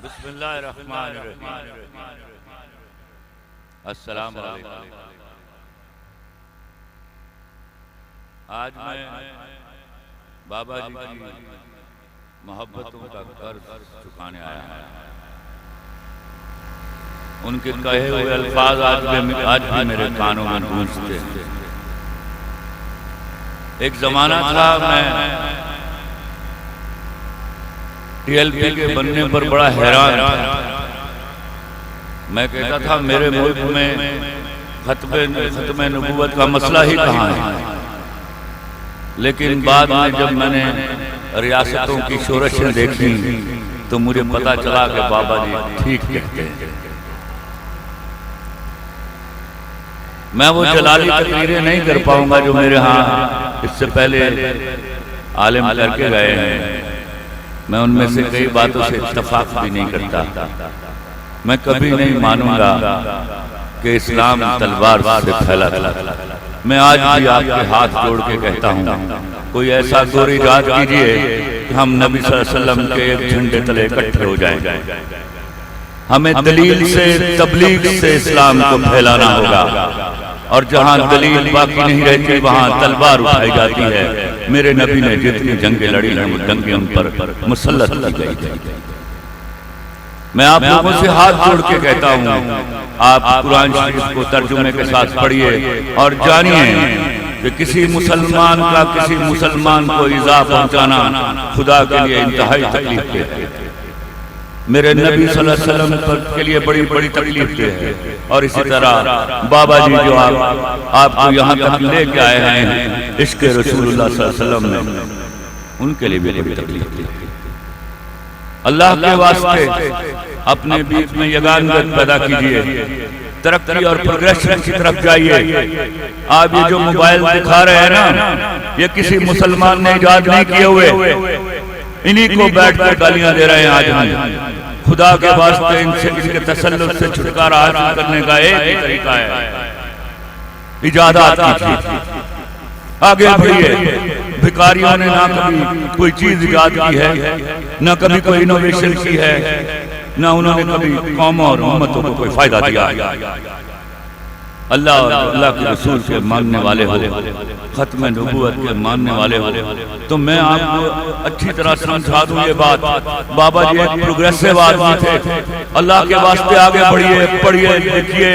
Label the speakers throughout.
Speaker 1: بسم اللہ الرحمن الرحیم۔ السلام علیکم۔ آج میں بابا جی کی محبتوں کا قرض چکانے آیا ہوں۔ ان کے کہے ہوئے الفاظ آج بھی میرے کانوں میں گونجتے ہیں۔ ایک زمانہ تھا میں ٹی ایل پی کے بننے پر بڑا حیران تھا۔ میں کہتا تھا میرے ملک میں ختم نبوت کا مسئلہ ہی کہاں ہے، لیکن بعد میں جب میں نے ریاستوں کی شورشیں دیکھی تو مجھے پتا چلا کہ بابا جی ٹھیک کہتے ہیں۔ میں وہ جلالی تقریریں نہیں کر پاؤں گا جو میرے ہاں اس سے پہلے عالم کر کے گئے ہیں۔ میں ان میں سے کئی باتوں سے اتفاق بھی نہیں کرتا۔ میں کبھی نہیں مانوں گا کہ اسلام تلوار سے پھیلا تھا۔ میں آج بھی آپ کے ہاتھ جوڑ کے کہتا ہوں، کوئی ایسا دور ایجاد کیجئے کہ ہم نبی صلی اللہ علیہ وسلم کے ایک جھنڈے تلے اکٹھے ہو جائیں۔ ہمیں دلیل سے تبلیغ سے اسلام کو پھیلانا ہوگا، اور جہاں دلیل باقی نہیں رہتی وہاں تلوار اٹھائی جاتی ہے۔ میرے نبی نے جتنی جنگیں لڑی ہیں وہ جنگیں ان پر مسلط کی گئی۔ میں آپ لوگوں سے ہاتھ جوڑ کے کہتا ہوں، آپ قرآن شریف کو ترجمے کے ساتھ پڑھیے اور جانیے کہ کسی مسلمان کا کسی مسلمان کو ایذا پہنچانا خدا کے لیے انتہائی تکلیف دہ ہے۔ میرے نبی صلی اللہ علیہ وسلم کے لیے بڑی بڑی تکلیف دہ ہے، اور اسی طرح بابا جی جو آپ کو یہاں تک لے کے آئے ہیں عشق رسول اللہ صلی اللہ علیہ وسلم نے، ان کے لیے بھی بڑی تکلیف دہ ہے۔ اللہ کے واسطے اپنے بیچ میں یگانگت پیدا کیجئے، ترقی اور پروگریشن کی طرف جائیے۔ آپ یہ جو موبائل دکھا رہے ہیں نا، یہ کسی مسلمان نے ایجاد نہیں کیے ہوئے، انہی کو بیٹھ کر گالیاں دے رہے ہیں آج ہم۔ خدا کے واسطے ان کے تسلط سے چھٹکارا حاصل کرنے کا ایک ہی طریقہ ہے، ایجادات کیجئے، آگے بڑھیے۔ بھکاریوں نے نہ کبھی کوئی چیز ایجاد کی ہے، نہ کبھی کوئی انوویشن کی ہے، نہ انہوں نے کبھی قوموں اور امتوں کو کوئی فائدہ دیا ہے۔ اللہ اور اللہ کے رسول کے ماننے والے ہو، ختم نبوت کے ماننے والے ہو، تو میں آپ کو اچھی طرح سمجھا دوں یہ بات۔ بابا جی ایک پروگریسو آدمی تھے۔ اللہ کے واسطے آگے بڑھیے، پڑھیے، لکھیے،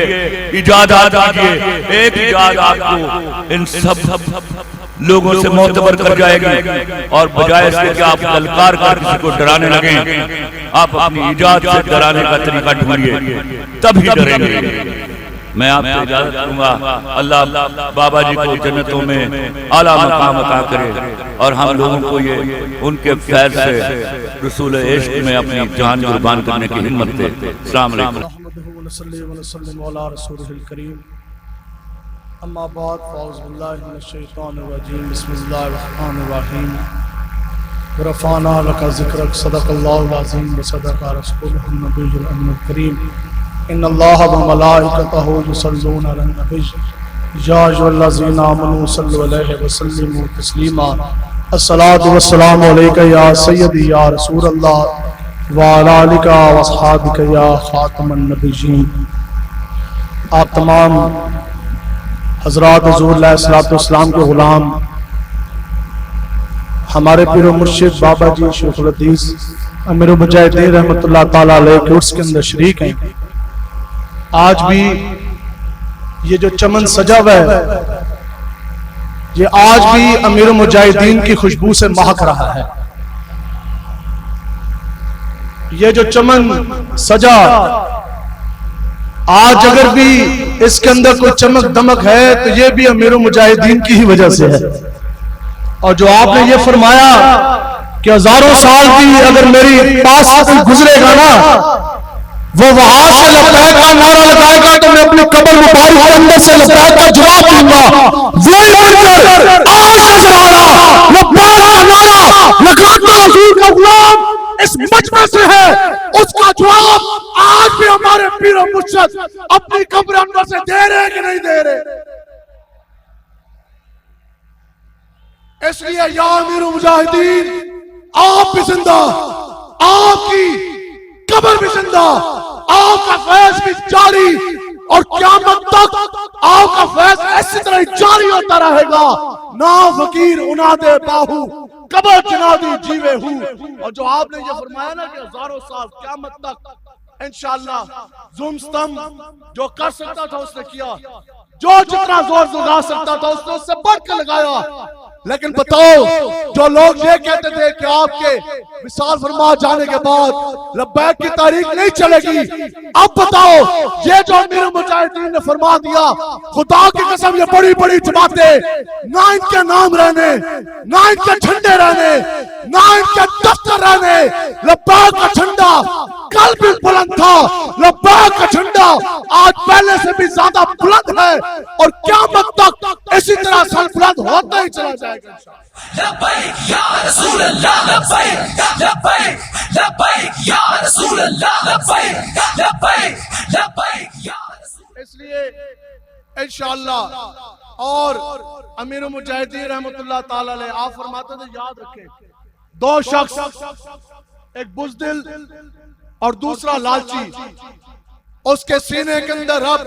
Speaker 1: ایجادات کیجئے۔ ایک ایجاد آپ کو ان سب لوگوں سے معتبر کر جائے گی، اور بجائے اس کے کہ آپ للکار کر کسی کو ڈرانے لگیں، آپ اپنی ایجاد سے ڈرانے کا طریقہ ڈھونڈیے، تب ہی ڈریں گے۔ میں آپ سے اجازت دوں گا۔ اللہ بابا جی کو جنتوں میں اعلیٰ مقام عطا کرے، اور ہم لوگوں کو یہ ان کے فیض سے رسول عشق میں اپنی جان قربان کرنے کی ہمت دے۔ السلام علیکم۔
Speaker 2: اما بعد، فاعوذ باللہ من الشیطان الرجیم، بسم اللہ الرحمن الرحیم۔ ورفعنا لک ذکرک، صدق اللہ العظیم وصدق رسولہ النبی الامین الکریم۔ ان اللہ وملائکتہ یصلون علی النبی یا ایھا الذین آمنوا صلوا علیہ وسلموا تسلیما۔ الصلاۃ والسلام علیک یا سیدی یا رسول اللہ وعلی آلک واصحابک یا خاتم النبیین۔ آپ تمام حضرات حضور علیہ السلام کے غلام، ہمارے پیر و مرشد بابا جی شیخ الحدیث امیر المجاہدین رحمۃ اللہ تعالیٰ علیہ کے عرس کے اندر شریک ہیں۔ آج بھی یہ جو چمن سجا ہوا ہے، یہ آج بھی امیر المجاہدین کی خوشبو سے مہک رہا ہے۔ یہ جو چمن سجا، آج اگر بھی اس کے اندر کوئی چمک دمک ہے تو یہ بھی امیر المجاہدین کی ہی وجہ سے ہے۔ اور جو آپ نے یہ فرمایا کہ ہزاروں سال بھی اگر میری پاس سے کوئی گزرے گا نا، وہ وہاں سے لبیک کا نعرہ لگائے گا تو میں اپنی قبر مبارک کے اندر سے لبیک کا جواب دوں گا۔ وہی منظر آج نظر آ رہا، لبیک کا نعرہ لگاتا حضور کا غلام اس مجمع سے ہے، اس کا جواب آج بھی ہمارے پیر و مرشد اپنی قبر انور سے دے رہے کہ نہیں دے رہے۔ اس لیے یا امیر المجاہدین، آپ بھی زندہ، آپ کی قبر زندہ، آپ کا فیض بھی جاری، اور قیامت تک آپ کا فیض اسی طرح جاری ہوتا رہے گا۔ نا فقیر انا دے باہو قبر جنادی جیوے ہوں۔ اور جو آپ نے یہ فرمایا نا کہ ہزاروں سال قیامت تک انشاءاللہ زوم ستم جو کر سکتا تھا اس نے کیا، جو جتنا زور لگا سکتا تھا اس نے اس سے بڑھ کے لگایا۔ لیکن بتاؤ جو لوگ یہ کہتے تھے کہ آپ کے وصال فرما جانے کے بعد لبیک کی تاریخ نہیں چلے گی، اب بتاؤ یہ جو امیر مجاہدین نے فرما دیا، خدا کی قسم یہ بڑی بڑی جماعتیں نہ ان کے نام رہنے، نہ ان کے جھنڈے رہنے، نہ ان کے دفتر رہنے، لبیک کا جھنڈا کل بھی بلند تھا، لبیک کا جھنڈا آج پہلے سے بھی زیادہ بلند ہے، اور قیامت تک اسی طرح سر بلند ہوتا ہی چلا جائے گا۔
Speaker 3: لبیک یا رسول اللہ، لبیک لبیک لبیک یا رسول اللہ، لبیک لبیک لبیک یا رسول۔
Speaker 2: اس لیے انشاءاللہ اور امیر المجاہدین رحمت اللہ تعالی علیہ آپ فرماتے تھے یاد رکھیں، دو شخص، ایک بزدل اور دوسرا لالچی، اس کے سینے کے اندر رب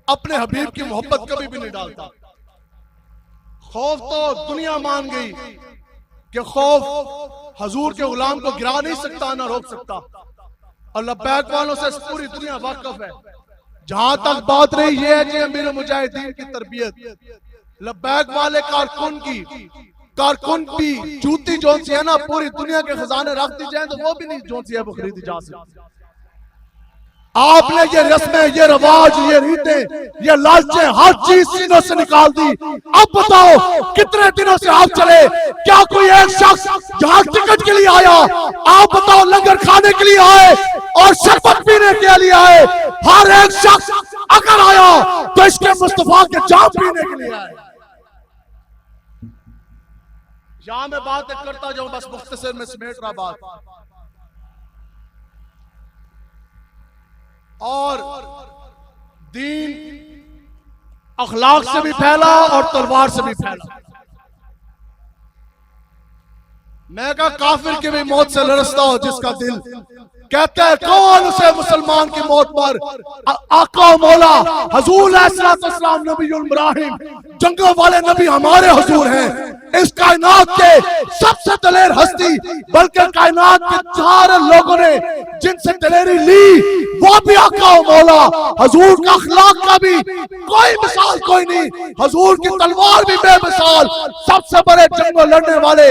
Speaker 2: اپنے حبیب کی محبت کبھی بھی نہیں ڈالتا۔ خوف تو دنیا مان گئی کہ خوف حضور کے غلام کو گرا نہیں سکتا نہ روک سکتا، اور لبیک والوں سے پوری دنیا واقف ہے۔ جہاں تک بات رہی یہ ہے کہ امیر مجاہدین کی تربیت، لبیک والے کارکن بھی جوتی جون سی ہے نا، پوری دنیا کے خزانے رکھ دی جائیں تو وہ بھی نہیں جون سی ہے وہ خریدی جا سکتی۔ آپ نے یہ رسمیں، یہ رواج، یہ ریتیں، یہ لالچیں، ہر چیز سینوں سے نکال دی۔ اب بتاؤ کتنے دنوں سے آپ چلے، کیا کوئی ایک شخص جہاں ٹکٹ کے لیے آیا؟ آپ بتاؤ لنگر کھانے کے لیے آئے اور شربت پینے کے لیے آئے؟ ہر ایک شخص اگر آیا تو اس کے مصطفیٰ کے جام پینے کے لیے آئے۔ یہاں میں بات کرتا جاؤں، بس مختصر میں سمیٹ رہا بات۔ اور دین اخلاق سے بھی پھیلا اور تلوار سے بھی پھیلا۔ میں کہا کافر کی بھی موت سے لرزتا ہو جس کا دل، کہتے ہیں کون اسے مسلمان کی موت پر؟ آقا و مولا حضور علیہ السلام نبی المراحم، جنگوں والے نبی ہمارے حضور ہیں، اس کائنات کے سب سے دلیر ہستی، بلکہ کائنات کے چار لوگوں نے جن سے دلیری لی وہ بھی آقا و مولا حضور کا۔ اخلاق کا بھی کوئی مثال کوئی نہیں، حضور کی تلوار بھی بے مثال، سب سے بڑے جنگوں لڑنے والے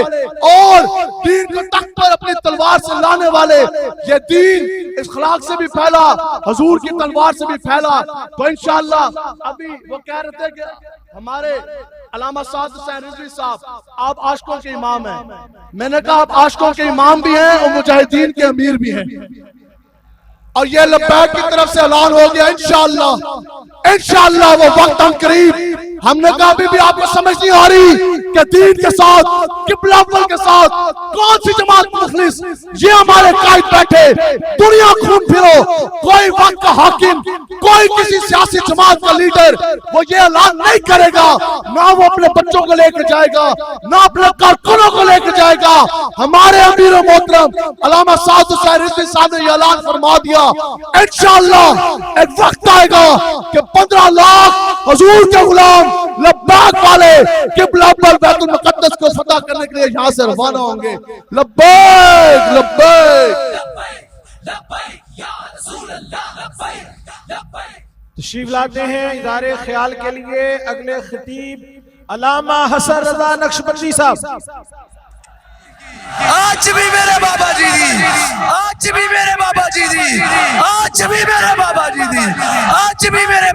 Speaker 2: اور دین کو تخت پر اپنی تلوار سے لانے والے۔ یہ دین اخلاق سے بھی پھیلا، حضور کی تلوار سے بھی پھیلا۔ تو انشاءاللہ ابھی وہ کہہ رہے تھے کہ ہمارے علامہ سعد حسین رضوی صاحب آپ عاشقوں کے امام ہیں۔ میں نے کہا آپ عاشقوں کے امام بھی ہیں اور مجاہدین کے امیر بھی ہیں، اور یہ لبیک کی طرف سے اعلان ہو گیا انشاءاللہ وہ وقت ہم قریب۔ ہم نے کہا ابھی بھی آپ کو سمجھ نہیں آ رہی کہ دین کے ساتھ، قبلہ اول کے ساتھ کون سی جماعت مخلص؟ یہ ہمارے قائد بیٹھے، دنیا خون پھرو، کوئی وقت کا حاکم، کوئی کسی سیاسی جماعت کا لیڈر وہ یہ اعلان نہیں کرے گا، نہ وہ اپنے بچوں کو لے کے جائے گا، نہ اپنے کارکنوں کو لے کے جائے گا۔ ہمارے امیر و محترم علامہ سعد حسین رضوی صاحب نے یہ اعلان فرما دیا انشاءاللہ ایک وقت آئے گا کہ 15 لاکھ حضور کے غلام لبیک والے قبلہ اول بیت المقدس کو فتح کرنے کے لیے یہاں سے روانہ ہوں گے۔ لبیک لبیک
Speaker 3: لبیک یا رسول اللہ، لبیک لبیک۔
Speaker 4: تشریف لاتے ہیں ادارے خیال کے لیے اگلے خطیب علامہ حسن رضا نقشبندی صاحب۔
Speaker 3: آج بھی میرے بابا جی دی، آج بھی میرے بابا جی دی، آج بھی میرے بابا جی دی، آج بھی میرے